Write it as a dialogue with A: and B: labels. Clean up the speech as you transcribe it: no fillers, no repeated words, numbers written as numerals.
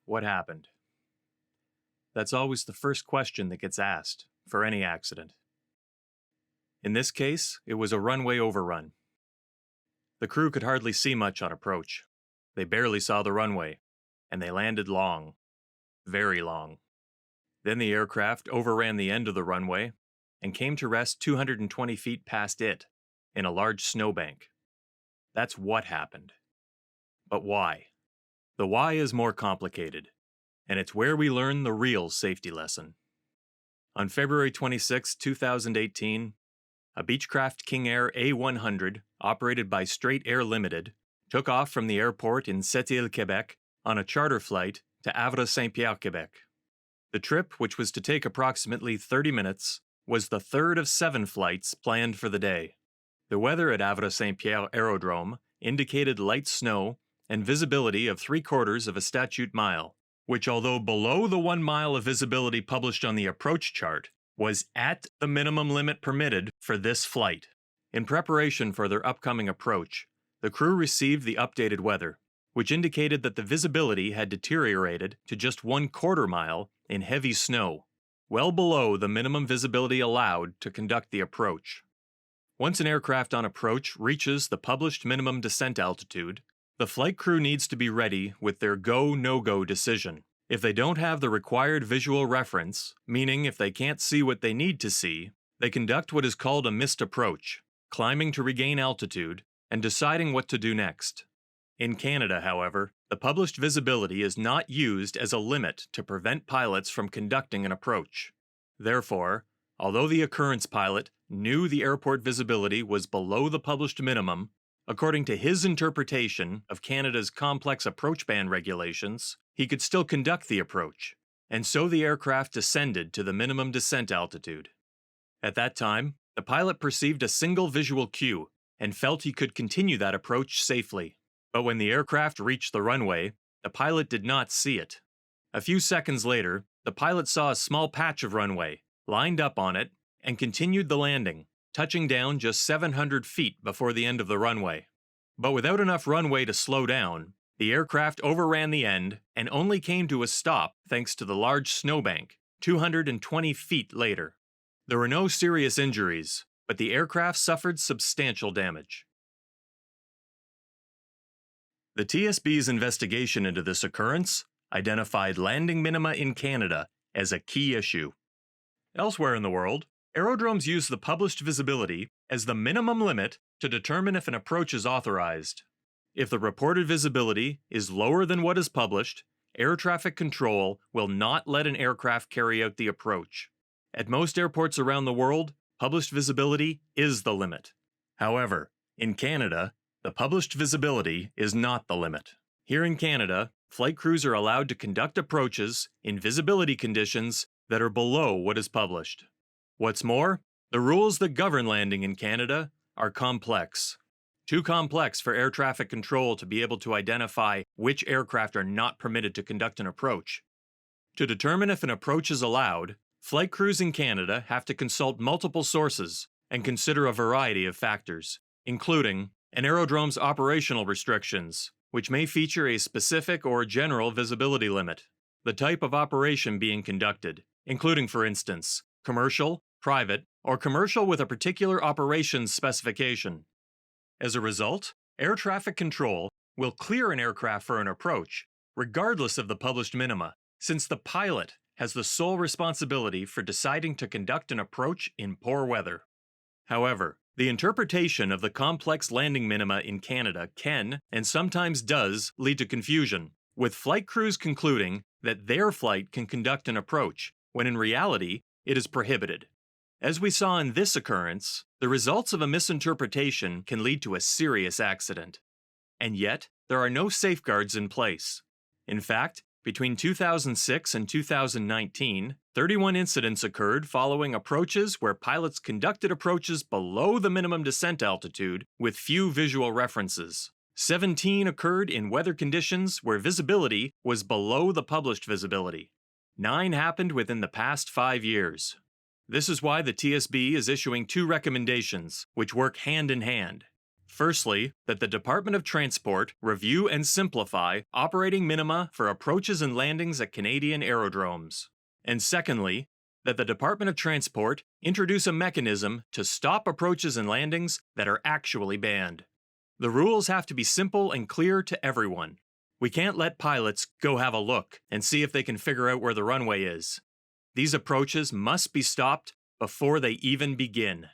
A: What happened? That's always the first question that gets asked for any accident. In this case, it was a runway overrun. The crew could hardly see much on approach. They barely saw the runway, and they landed long. Very long. Then the aircraft overran the end of the runway and came to rest 220 feet past it in a large snowbank. That's what happened. But why? The why is more complicated, and it's where we learn the real safety lesson. On February 26, 2018, a Beechcraft King Air A100, operated by Straight Air Limited, took off from the airport in Sept-Îles, Quebec, on a charter flight to Havre-Saint-Pierre, Quebec. The trip, which was to take approximately 30 minutes, was the third of 7 flights planned for the day. The weather at Havre-Saint-Pierre Aerodrome indicated light snow and visibility of 3/4 of a statute mile, which, although below the 1 mile of visibility published on the approach chart, was at the minimum limit permitted for this flight. In preparation for their upcoming approach, the crew received the updated weather, which indicated that the visibility had deteriorated to just 1/4 mile in heavy snow, well below the minimum visibility allowed to conduct the approach. Once an aircraft on approach reaches the published minimum descent altitude, the flight crew needs to be ready with their go-no-go decision. If they don't have the required visual reference, meaning if they can't see what they need to see, they conduct what is called a missed approach, climbing to regain altitude and deciding what to do next. In Canada, however, the published visibility is not used as a limit to prevent pilots from conducting an approach. Therefore, although the occurrence pilot knew the airport visibility was below the published minimum, according to his interpretation of Canada's complex approach ban regulations, he could still conduct the approach, and so the aircraft descended to the minimum descent altitude. At that time, the pilot perceived a single visual cue and felt he could continue that approach safely. But when the aircraft reached the runway, the pilot did not see it. A few seconds later, the pilot saw a small patch of runway, lined up on it, and continued the landing, touching down just 700 feet before the end of the runway. But without enough runway to slow down, the aircraft overran the end and only came to a stop thanks to the large snowbank, 220 feet later. There were no serious injuries, but the aircraft suffered substantial damage. The TSB's investigation into this occurrence identified landing minima in Canada as a key issue. Elsewhere in the world, aerodromes use the published visibility as the minimum limit to determine if an approach is authorized. If the reported visibility is lower than what is published, air traffic control will not let an aircraft carry out the approach. At most airports around the world, published visibility is the limit. However, in Canada, the published visibility is not the limit. Here in Canada, flight crews are allowed to conduct approaches in visibility conditions that are below what is published. What's more, the rules that govern landing in Canada are complex. Too complex for air traffic control to be able to identify which aircraft are not permitted to conduct an approach. To determine if an approach is allowed, flight crews in Canada have to consult multiple sources and consider a variety of factors, including an aerodrome's operational restrictions, which may feature a specific or general visibility limit, the type of operation being conducted, including, for instance, commercial, private, or commercial with a particular operations specification. As a result, air traffic control will clear an aircraft for an approach, regardless of the published minima, since the pilot has the sole responsibility for deciding to conduct an approach in poor weather. However, the interpretation of the complex landing minima in Canada can, and sometimes does, lead to confusion, with flight crews concluding that their flight can conduct an approach, when in reality, it is prohibited. As we saw in this occurrence, the results of a misinterpretation can lead to a serious accident. And yet, there are no safeguards in place. In fact, between 2006 and 2019, 31 incidents occurred following approaches where pilots conducted approaches below the minimum descent altitude with few visual references. 17 occurred in weather conditions where visibility was below the published visibility. 9 happened within the past 5 years. This is why the TSB is issuing 2 recommendations, which work hand in hand. Firstly, that the Department of Transport review and simplify operating minima for approaches and landings at Canadian aerodromes. And secondly, that the Department of Transport introduce a mechanism to stop approaches and landings that are actually banned. The rules have to be simple and clear to everyone. We can't let pilots go have a look and see if they can figure out where the runway is. These approaches must be stopped before they even begin.